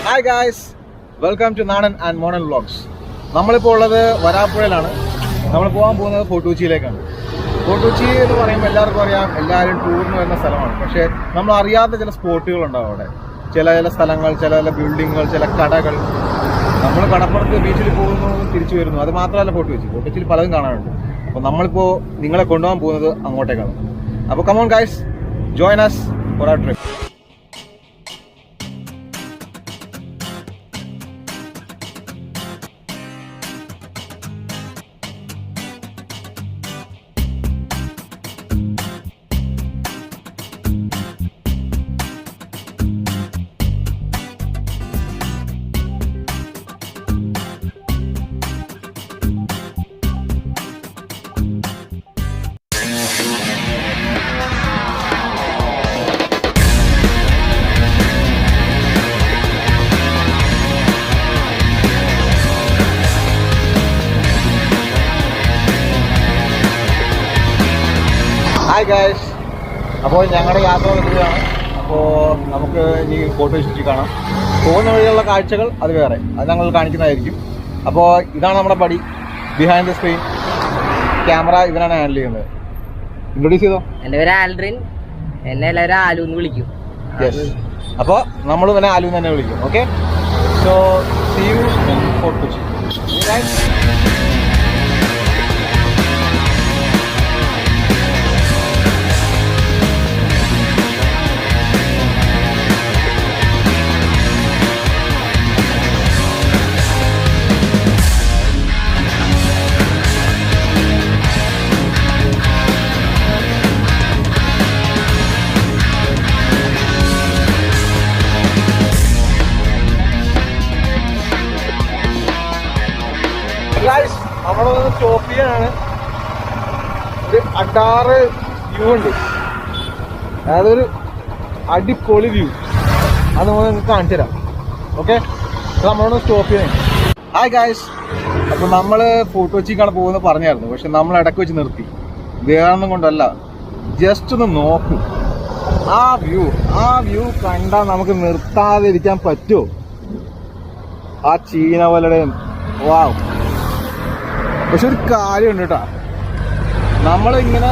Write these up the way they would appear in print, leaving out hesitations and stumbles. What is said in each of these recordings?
Hi guys, welcome to നാടൻ and modern vlogs. നമ്മളിപ്പോൾ ഉള്ളത് വരാപ്പുഴയിലാണ്. നമ്മൾ പോകാൻ പോകുന്നത് ഫോർട്ട് കൊച്ചിയിലേക്കാണ്. ഫോർട്ട് കൊച്ചി എന്ന് പറയുമ്പോൾ എല്ലാവർക്കും അറിയാം, എല്ലാവരും ടൂറിന് വരുന്ന സ്ഥലമാണ്. പക്ഷേ നമ്മൾ അറിയാത്ത ചില സ്പോട്ടുകളുണ്ടാവും അവിടെ. ചില സ്ഥലങ്ങൾ, ചില ബിൽഡിങ്ങുകൾ, ചില കടകൾ. നമ്മൾ കടപ്പുറത്ത് ബീച്ചിൽ പോകുന്നു, തിരിച്ചു വരുന്നു. അത് മാത്രമല്ല ഫോർട്ട് കൊച്ചിയിൽ പലതും കാണാനുണ്ട്. അപ്പോൾ നമ്മളിപ്പോൾ നിങ്ങളെ കൊണ്ടുപോകാൻ പോകുന്നത് അങ്ങോട്ടേക്കാണ്. അപ്പോൾ come on guys, join us for our trip. Hi guys, അപ്പോൾ ഞങ്ങളുടെ യാത്ര തുടരുകയാണ്. അപ്പോൾ നമുക്ക് ഇനി ഫോട്ടോ ചുറ്റി കാണാം. പോകുന്ന വഴിയുള്ള കാഴ്ചകൾ അത് വേറെ, അത് ഞങ്ങൾ കാണിക്കുന്നതായിരിക്കും. അപ്പോൾ ഇതാണ് നമ്മുടെ പടി, ബിഹൈൻഡ് ദ സ്ക്രീൻ. ക്യാമറ ഇവനാണ് ഹാൻഡിൽ ചെയ്യുന്നത്. ഇൻട്രൊഡ്യൂസ് ചെയ്തോ. എൻ്റെ പേര് ആൽഡ്രിൻ, എന്നെ എല്ലാവരും ആലു എന്ന് വിളിക്കും. യെസ്, അപ്പോൾ നമ്മൾ ഇവനെ ആലു എന്ന് തന്നെ വിളിക്കും. Okay, so see you in Fort Kochi. നമ്മളൊന്ന് സ്റ്റോപ്പ് ചെയ്യാനാണ്. ഒരു അടാറ് വ്യൂ ഉണ്ട്, അതൊരു അടിപൊളി വ്യൂ. അത് നമ്മൾ നിങ്ങൾക്ക് കാണിച്ചു തരാം. ഓക്കെ, നമ്മളൊന്ന് സ്റ്റോപ്പ് ചെയ്യണേ. ഹായ് ഗായ്സ്, അപ്പോൾ നമ്മൾ ഫോർട്ട് കൊച്ചിക്കാണ് പോകുന്നത് പറഞ്ഞായിരുന്നു. പക്ഷെ നമ്മൾ ഇടയ്ക്ക് വെച്ച് നിർത്തി. വേറൊന്നും കൊണ്ടല്ല, ജസ്റ്റ് ഒന്ന് നോക്കും ആ വ്യൂ കണ്ടാൽ നമുക്ക് നിർത്താതെ ഇരിക്കാൻ പറ്റുമോ? ആ ചീനവലയുടെയും വാവ്. പക്ഷെ ഒരു കാര്യമുണ്ട് കേട്ടോ, നമ്മളിങ്ങനെ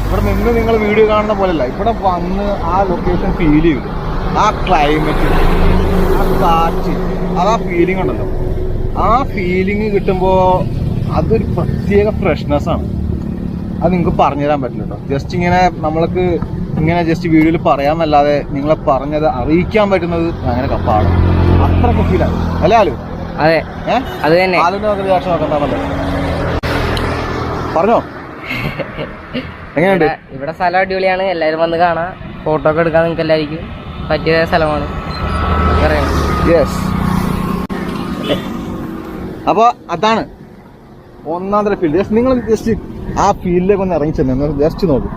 ഇവിടെ നിന്ന് നിങ്ങൾ വീഡിയോ കാണുന്ന പോലെയല്ല, ഇവിടെ വന്ന് ആ ലൊക്കേഷൻ ഫീൽ ചെയ്യും. ആ ക്ലൈമറ്റ്, ആ കാറ്റ്, അത് ആ ഫീലിംഗ് ഉണ്ടല്ലോ, ആ ഫീലിംഗ് കിട്ടുമ്പോൾ അതൊരു പ്രത്യേക ഫ്രഷ്നെസ്സാണ്. അത് നിങ്ങൾക്ക് പറഞ്ഞുതരാൻ പറ്റില്ല കേട്ടോ. ജസ്റ്റ് ഇങ്ങനെ നമ്മൾക്ക് ഇങ്ങനെ ജസ്റ്റ് വീഡിയോയിൽ പറയാമെന്നല്ലാതെ നിങ്ങളെ പറഞ്ഞത് അറിയിക്കാൻ പറ്റുന്നത് അങ്ങനെ പാടും. അത്രയ്ക്ക് ഫീലാണ് അല്ലേ ആലു? അതെ, അത് തന്നെ. ആലുവിന്റെ റിയാക്ഷൻ നോക്കണ്ടാണല്ലോ, പറഞ്ഞോ. എങ്ങനെയുണ്ട് ഇവിടെ? സ്ഥലം അടിപൊളിയാണ്, എല്ലാവരും വന്ന് കാണാം, ഫോട്ടോ ഒക്കെ എടുക്കാൻ നിങ്ങൾക്ക് എല്ലാവർക്കും പറ്റിയ സ്ഥലമാണ്. യെസ്, അപ്പൊ അതാണ് ഒന്നാം തരം ഫീൽഡ്. ജസ്റ്റ് നിങ്ങൾ ജസ്റ്റ് ആ ഫീൽഡിലേക്ക് ഒന്ന് ഇറങ്ങി ചെന്ന് ജസ്റ്റ് നോക്കും.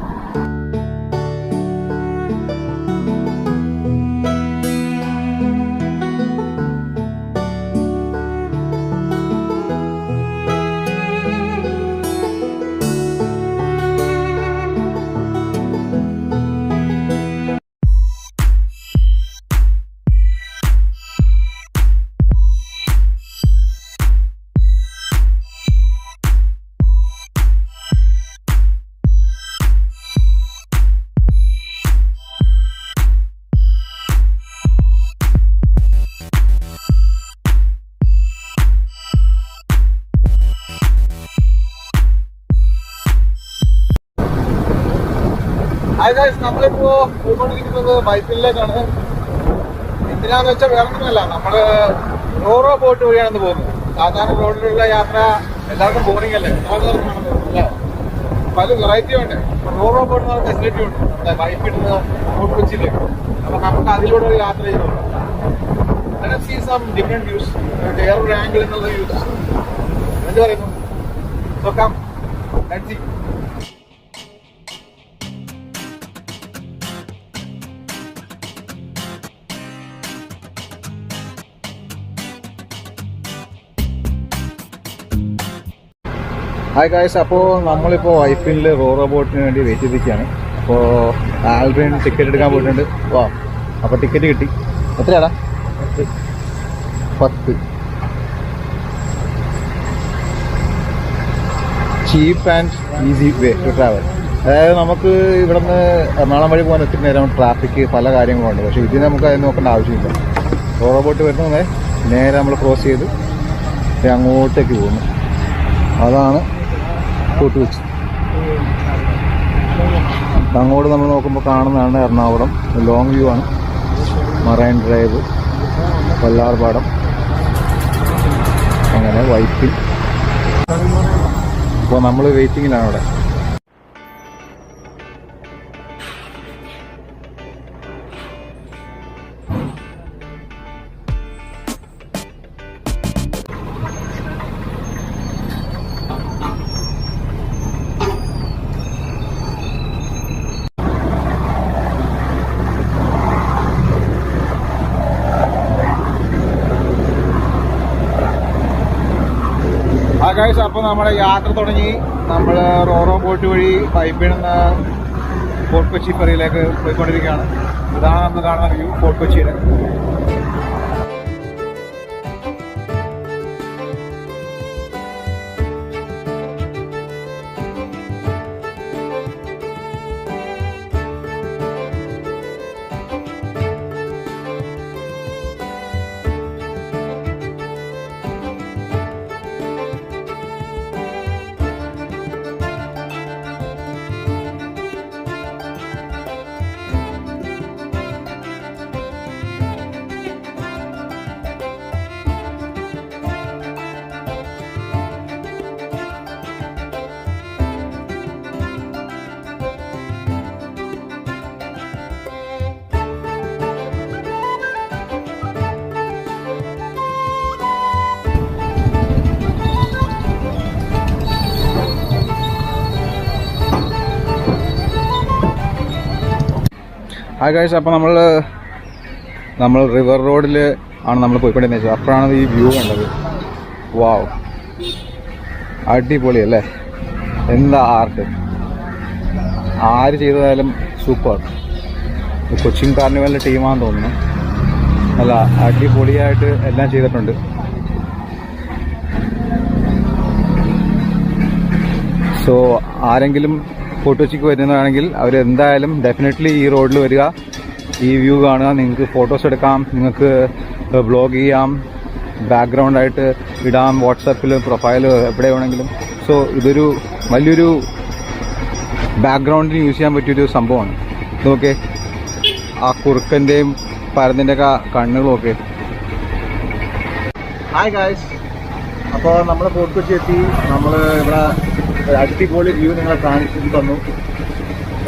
നമ്മളിപ്പോ പോയിക്കൊണ്ടിരിക്കുന്നത് ബൈക്കിലേക്കാണ്. എന്തിനാന്ന് വെച്ചാൽ വേറൊന്നുമല്ല, നമ്മള് റോറോ ബോട്ട് വഴിയാണെന്ന് പോകുന്നത്. സാധാരണ റോഡിലുള്ള യാത്ര എല്ലാവർക്കും ബോറിംഗ് അല്ലേ, പല വെറൈറ്റി ഉണ്ട്. റോറോ ബോട്ട് എന്ന് പറഞ്ഞ ഫെസിലിറ്റി ഉണ്ട് നമ്മുടെ ബൈക്കിൽ നിന്ന് ഫോർട്ട് കൊച്ചിയിലേക്ക്. അപ്പൊ നമുക്ക് അതിലൂടെ ഒരു യാത്ര ചെയ്യുന്നുണ്ട്. സീ സം ഡിഫറെന്റ് വ്യൂസ്, വേറൊരു ആംഗിൾ എന്നുള്ള വ്യൂസ്. എന്ത് പറയുന്നു? നോക്കാം, ലെറ്റ്സ് സീ. ഹായ് ഗായ്സ്, അപ്പോൾ നമ്മളിപ്പോൾ വൈഫിൽ റോറോ ബോട്ടിന് വേണ്ടി വെയിറ്റ് ചെയ്തിരിക്കുകയാണ്. അപ്പോൾ ആൽബിൻ ടിക്കറ്റ് എടുക്കാൻ പോയിട്ടുണ്ട്. വാ, അപ്പോൾ ടിക്കറ്റ് കിട്ടി. എത്രയാടാ? 10. Cheap and easy way to travel. അതായത് നമുക്ക് ഇവിടുന്ന് എറണാകുളം വഴി പോകാൻ ഒത്തിരി നേരം ട്രാഫിക് പല കാര്യങ്ങളുണ്ട്. പക്ഷേ ഇതിന് നമുക്ക് അതിന് നോക്കേണ്ട ആവശ്യമില്ല. റോറോ ബോട്ട് വരുന്നത് നേരെ നമ്മൾ ക്രോസ് ചെയ്ത് അങ്ങോട്ടേക്ക് പോകുന്നു. അതാണ് ഫോർട്ട് കൊച്ചി. അങ്ങോട്ട് നമ്മൾ നോക്കുമ്പോൾ കാണുന്നതാണ് എറണാകുളം. ലോങ് വ്യൂ ആണ്. മറൈൻ ഡ്രൈവ്, വല്ലാർപാടം, അങ്ങനെ വൈപ്പിൽ. അപ്പോൾ നമ്മൾ വെയിറ്റിങ്ങിലാണ് അവിടെ. ഗൈസ്, അപ്പോൾ നമ്മുടെ യാത്ര തുടങ്ങി. നമ്മൾ റോറോ ബോട്ട് വഴി പൈപ്പിൽ നിന്ന് ഫോർട്ട് കൊച്ചി ഫെറിയിലേക്ക് പോയിക്കൊണ്ടിരിക്കുകയാണ്. ഇതാണ് നമ്മൾ കാണുന്ന വ്യൂ ഫോർട്ട് കൊച്ചിയുടെ. ഹായ് ഗൈസ്, അപ്പോൾ നമ്മൾ റിവർ റോഡിൽ ആണ് നമ്മൾ പോയിക്കൊണ്ടിരുന്നത്. അപ്പോഴാണ് ഈ വ്യൂ കണ്ടത്. വാവ്, അടിപൊളി അല്ലേ! എന്താ ആർട്ട്! ആര് ചെയ്തതായാലും സൂപ്പർ. കൊച്ചിൻ കാർണിവലിൻ്റെ ടീമാണെന്ന് തോന്നുന്നു. അല്ല, അടിപൊളിയായിട്ട് എല്ലാം ചെയ്തിട്ടുണ്ട്. സോ ആരെങ്കിലും ഫോർട്ട് കൊച്ചിക്ക് വരുന്നതാണെങ്കിൽ അവർ എന്തായാലും ഡെഫിനറ്റ്ലി ഈ റോഡിൽ വരിക, ഈ വ്യൂ കാണുക. നിങ്ങൾക്ക് ഫോട്ടോസ് എടുക്കാം, നിങ്ങൾക്ക് വ്ളോഗ് ചെയ്യാം, ബാക്ക്ഗ്രൗണ്ടായിട്ട് ഇടാം, വാട്സാപ്പിൽ പ്രൊഫൈൽ എവിടെ വേണമെങ്കിലും. സോ ഇതൊരു വലിയൊരു ബാക്ക്ഗ്രൗണ്ടിന് യൂസ് ചെയ്യാൻ പറ്റിയൊരു സംഭവമാണ്. ഇതൊക്കെ ആ കുറുക്കൻ്റെയും പരന്നിൻ്റെയൊക്കെ കണ്ണുകളൊക്കെ. ഹായ് ഗായ്സ്, അപ്പോൾ നമ്മൾ ഫോർട്ട് കൊച്ചി എത്തി. നമ്മൾ ഇവിടെ അടിപൊളി വ്യൂ നിങ്ങളെ കാണിച്ചു തന്നു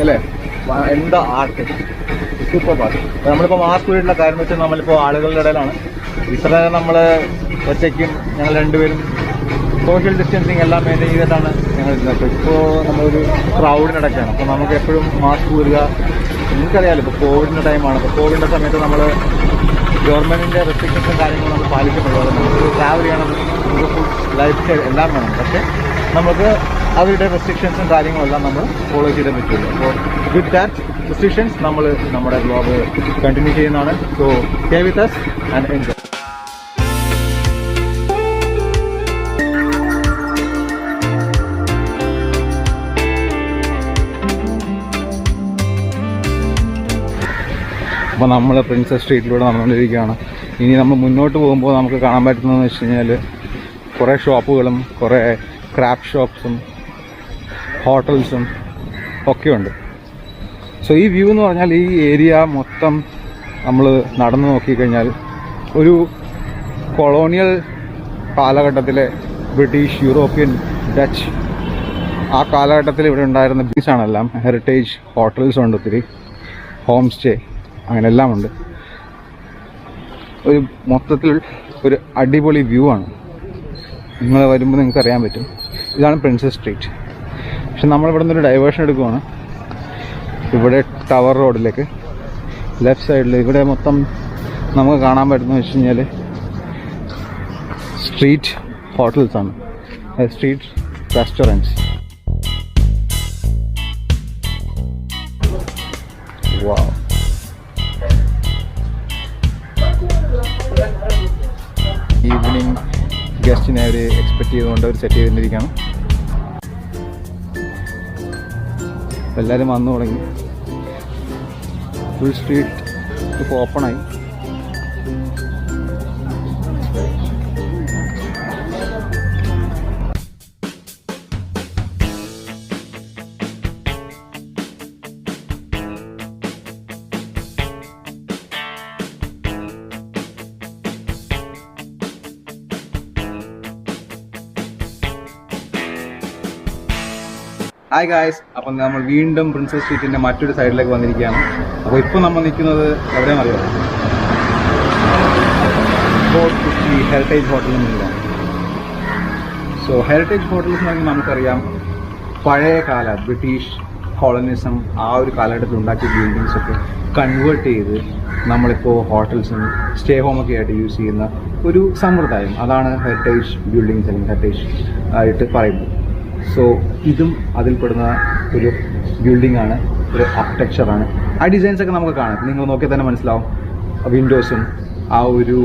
അല്ലേ? എന്താ ആർട്ട്! Super part. നമ്മളിപ്പോൾ മാസ്ക് വീട്ടിലുള്ള കാര്യം വെച്ചാൽ നമ്മളിപ്പോൾ ആളുകളുടെ ഇടയിലാണ്. ഇത്ര നേരം നമ്മൾ ഒറ്റയ്ക്കും ഞങ്ങൾ രണ്ടുപേരും സോഷ്യൽ ഡിസ്റ്റൻസിങ് എല്ലാം മെയിൻറ്റെയിൻ ചെയ്തിട്ടാണ് ഞങ്ങൾ ഇരുന്നത്. ഇപ്പോൾ നമ്മളൊരു ക്രൗഡിനിടയ്ക്കാണ്. അപ്പോൾ നമുക്ക് എപ്പോഴും മാസ്ക് വീഴുക. നിങ്ങൾക്കറിയാമല്ലോ, ഇപ്പോൾ കോവിഡിൻ്റെ ടൈമാണ്. അപ്പോൾ കോവിഡിൻ്റെ സമയത്ത് നമ്മൾ ഗവൺമെൻറ്റിൻ്റെ റെസ്ട്രിക്ഷൻസും കാര്യങ്ങളും നമ്മൾ പാലിക്കുന്നുള്ളൂ. നമുക്ക് ട്രാവൽ ചെയ്യണം, നമുക്ക് ഫുഡ്, ലൈഫ് സ്റ്റൈൽ എല്ലാം വേണം. പക്ഷേ നമുക്ക് അവരുടെ റെസ്ട്രിക്ഷൻസും കാര്യങ്ങളെല്ലാം നമ്മൾ ഫോളോ ചെയ്തേ പറ്റുള്ളൂ. അപ്പോൾ വിത്ത് ദാറ്റ് റെസ്ട്രിക്ഷൻസ് നമ്മൾ നമ്മുടെ വ്ളോഗ് കണ്ടിന്യൂ ചെയ്യുന്നതാണ്. So stay with us and enjoy. അപ്പോൾ നമ്മൾ പ്രിൻസസ് സ്ട്രീറ്റിലൂടെ നടന്നുകൊണ്ടിരിക്കുകയാണ്. ഇനി നമ്മൾ മുന്നോട്ട് പോകുമ്പോൾ നമുക്ക് കാണാൻ പറ്റുന്നതെന്ന് വെച്ച് കഴിഞ്ഞാൽ കുറേ ഷോപ്പുകളും കുറേ ക്രാഫ്റ്റ് ഷോപ്സും ഹോട്ടൽസും ഒക്കെയുണ്ട്. സോ ഈ വ്യൂ എന്ന് പറഞ്ഞാൽ ഈ ഏരിയ മൊത്തം നമ്മൾ നടന്നു നോക്കിക്കഴിഞ്ഞാൽ ഒരു കൊളോണിയൽ കാലഘട്ടത്തിലെ ബ്രിട്ടീഷ്, യൂറോപ്യൻ, ഡച്ച് ആ കാലഘട്ടത്തിൽ ഇവിടെ ഉണ്ടായിരുന്ന ബീച്ചാണെല്ലാം. ഹെറിറ്റേജ് ഹോട്ടൽസ് ഉണ്ട്, ഒത്തിരി ഹോം സ്റ്റേ, അങ്ങനെ എല്ലാം ഉണ്ട്. ഒരു മൊത്തത്തിൽ ഒരു അടിപൊളി വ്യൂ ആണ്. നിങ്ങൾ വരുമ്പോൾ നിങ്ങൾക്ക് അറിയാൻ പറ്റും. ഇതാണ് പ്രിൻസസ് സ്ട്രീറ്റ്. പക്ഷെ നമ്മളിവിടെ നിന്നൊരു ഡൈവേർഷൻ എടുക്കുവാണ്. ഇവിടെ ടവർ റോഡിലേക്ക് ലെഫ്റ്റ് സൈഡിൽ ഇവിടെ മൊത്തം നമുക്ക് കാണാൻ പറ്റുന്നത് വെച്ച് കഴിഞ്ഞാൽ സ്ട്രീറ്റ് ഹോട്ടൽസാണ്, സ്ട്രീറ്റ് റെസ്റ്റോറൻറ്റ്സ്. വാവ്, ഗസ്റ്റിനെ അവർ എക്സ്പെക്ട് ചെയ്തുകൊണ്ട് അവർ സെറ്റ് ചെയ്തിരിക്കുകയാണ്. എല്ലാവരും വന്നു തുടങ്ങി. ഫുൾ സ്ട്രീറ്റ് ഇപ്പോൾ ഓപ്പണായി. ഹായ് ഗായ്സ്, അപ്പം നമ്മൾ വീണ്ടും പ്രിൻസസ് സ്ട്രീറ്റിൻ്റെ മറ്റൊരു സൈഡിലേക്ക് വന്നിരിക്കുകയാണ്. അപ്പോൾ ഇപ്പോൾ നമ്മൾ നിൽക്കുന്നത് എവിടെയാണെന്നറിയോ? ഫോർട്ട് കൊച്ചി ഹെറിറ്റേജ് ഹോട്ടലിൽ നിന്നിലാണ്. സോ ഹെറിറ്റേജ് ഹോട്ടൽസ് എന്ന് പറയുമ്പോൾ നമുക്കറിയാം പഴയ കാല ബ്രിട്ടീഷ് കോളനിസം ആ ഒരു കാലഘട്ടത്തിൽ ഉണ്ടാക്കിയ ബിൽഡിങ്സൊക്കെ കൺവേർട്ട് ചെയ്ത് നമ്മളിപ്പോൾ ഹോട്ടൽസും സ്റ്റേ ഹോമൊക്കെ ആയിട്ട് യൂസ് ചെയ്യുന്ന ഒരു സമ്പ്രദായം. അതാണ് ഹെറിറ്റേജ് ബിൽഡിങ്സ് അല്ലെങ്കിൽ ഹെറിറ്റേജ് ആയിട്ട് പറയുന്നത്. സോ ഇതും അതിൽപ്പെടുന്ന ഒരു ബിൽഡിംഗ് ആണ്, ഒരു ആർക്കിടെക്ചറാണ്. ആ ഡിസൈൻസൊക്കെ നമുക്ക് കാണാം, നിങ്ങൾ നോക്കിയാൽ തന്നെ മനസ്സിലാവും. വിൻഡോസും ആ ഒരു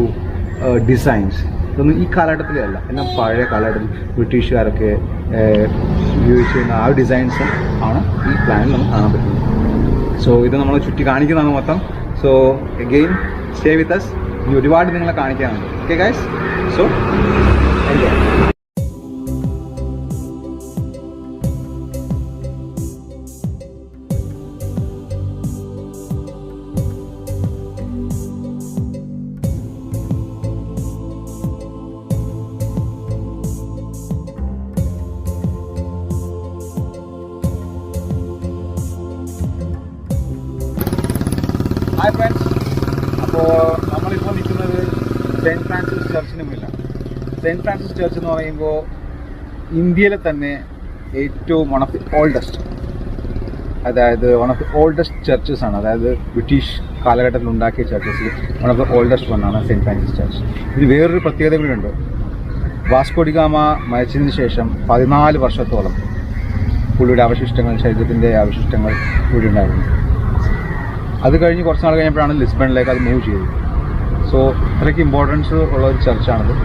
ഡിസൈൻസ് ഇതൊന്നും ഈ കാലഘട്ടത്തിലേ അല്ല, എന്നാൽ പഴയ കാലഘട്ടത്തിൽ ബ്രിട്ടീഷുകാരൊക്കെ ഉപയോഗിച്ചിരുന്ന ആ ഡിസൈൻസും ആണ് ഈ പ്ലാനിൽ നമുക്ക് കാണാൻ പറ്റുന്നത്. സോ ഇത് നമ്മൾ ചുറ്റി കാണിക്കുന്നതാണ് മൊത്തം. So again stay with us. ഇനി ഒരുപാട് നിങ്ങളെ കാണിക്കാനുണ്ട്. Okay guys, so enjoy. Hi friends, അപ്പോൾ നമ്മളിപ്പോൾ നിൽക്കുന്നത് സെൻറ്റ് ഫ്രാൻസിസ് ചർച്ചിന് മുന്നിലാണ്. സെൻറ്റ് ഫ്രാൻസിസ് ചർച്ച് എന്ന് പറയുമ്പോൾ ഇന്ത്യയിലെ തന്നെ ഏറ്റവും വൺ ഓഫ് ദി ഓൾഡസ്റ്റ്, അതായത് one of the oldest churches ആണ്. അതായത് ബ്രിട്ടീഷ് കാലഘട്ടത്തിൽ ഉണ്ടാക്കിയ ചർച്ചസിൽ വൺ ഓഫ് ദി ഓൾഡസ്റ്റ് വണ്ണാണ് സെൻറ്റ് ഫ്രാൻസിസ് ചർച്ച്. ഇത് വേറൊരു പ്രത്യേകത കൂടിയുണ്ട്. വാസ്കോ ഡി ഗാമ മരിച്ചതിന് ശേഷം 14 വർഷത്തോളം പുള്ളിയുടെ അവശിഷ്ടങ്ങൾ, ശരീരത്തിൻ്റെ അവശിഷ്ടങ്ങൾ ഇവിടെ ഉണ്ടായിരുന്നു. അത് കഴിഞ്ഞ് കുറച്ച് നാൾ കഴിഞ്ഞപ്പോഴാണ് ലിസ്ബണിലേക്ക് അത് മൂവ് ചെയ്തത്. സോ അത്രയ്ക്ക് ഇമ്പോർട്ടൻസ് ഉള്ള ഒരു ചർച്ചാണിത്.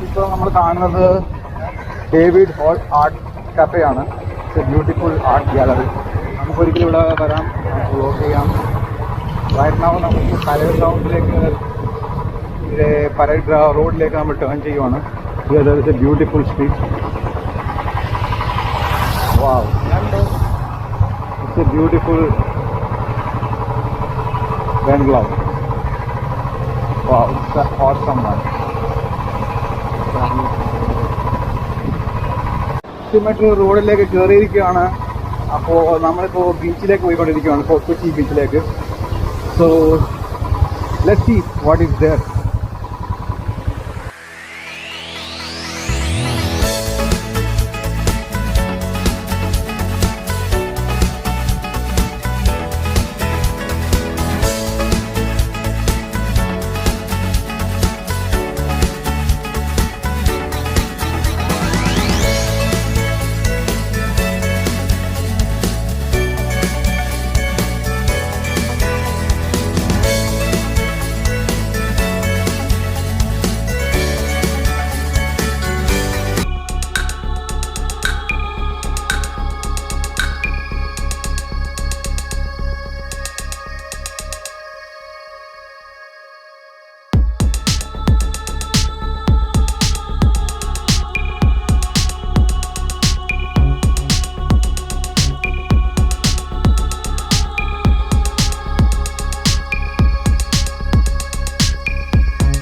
ഇപ്പോൾ നമ്മൾ കാണുന്നത് ഡേവിഡ് ഹാൾ ആർട്ട് കഫേ ആണ്. It's a beautiful art gallery. നമുക്കൊരിക്കലും ഇവിടെ വരാം, വർക്ക് ചെയ്യാം. റൈറ്റ് നൗ നമുക്ക് പരേഡ് ഗ്രൗണ്ടിലേക്ക്, പരേഡ് റോഡിലേക്ക് നമ്മൾ ടേൺ ചെയ്യുവാണ്. Here is a beautiful street. Wow, it's a beautiful bungalow. Wow, it's a awesome one. Cemetery റോഡിലേക്ക് കയറിയിരിക്കുകയാണ്. അപ്പോൾ നമ്മളിപ്പോൾ ബീച്ചിലേക്ക് പോയിക്കൊണ്ടിരിക്കുകയാണ്, ഫോർട്ട് കൊച്ചി ബീച്ചിലേക്ക്. So let's see what is there.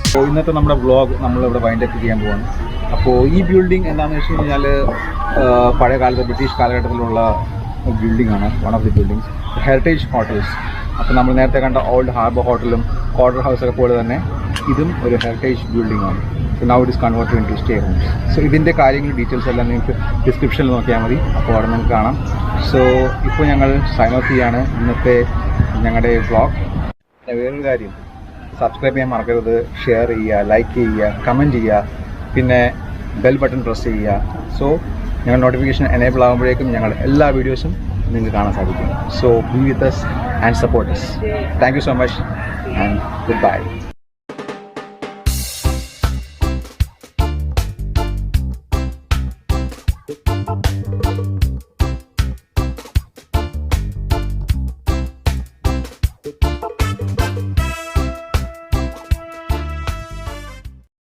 അപ്പോൾ ഇന്നത്തെ നമ്മുടെ വ്ളോഗ് നമ്മളിവിടെ വൈൻഡപ്പ് ചെയ്യാൻ പോവാണ്. അപ്പോൾ ഈ ബിൽഡിംഗ് എന്താണെന്ന് വെച്ച് കഴിഞ്ഞാൽ പഴയ കാലത്ത് ബ്രിട്ടീഷ് കാലഘട്ടത്തിലുള്ള ബിൽഡിംഗ് ആണ്. One of the buildings heritage hotels. അപ്പോൾ നമ്മൾ നേരത്തെ കണ്ട ഓൾഡ് ഹാർബർ ഹോട്ടലും കോർഡർ ഹൗസൊക്കെ പോലെ തന്നെ ഇതും ഒരു ഹെറിറ്റേജ് ബിൽഡിംഗ് ആണ്. So now it is converted into stay rooms. So ഇതിൻ്റെ കാര്യങ്ങൾ ഡീറ്റെയിൽസ് എല്ലാം നിങ്ങൾക്ക് ഡിസ്ക്രിപ്ഷനിൽ നോക്കിയാൽ മതി. അപ്പോൾ അവിടെ നിങ്ങൾക്ക് കാണാം. സോ ഇപ്പോൾ ഞങ്ങൾ സൈൻ ഓഫ് ചെയ്യാണ് ഇന്നത്തെ ഞങ്ങളുടെ വ്ളോഗ്. വേറൊരു കാര്യം, സബ്സ്ക്രൈബ് ചെയ്യാൻ മറക്കരുത്, ഷെയർ ചെയ്യുക, ലൈക്ക് ചെയ്യുക, കമൻറ്റ് ചെയ്യുക, പിന്നെ ബെൽ ബട്ടൺ പ്രസ് ചെയ്യുക. സോ ഞങ്ങൾ നോട്ടിഫിക്കേഷൻ എനേബിൾ ആകുമ്പോഴേക്കും ഞങ്ങൾ എല്ലാ വീഡിയോസും നിങ്ങൾക്ക് കാണാൻ സാധിക്കും. So B with us and support us. Thank you so much and good bye.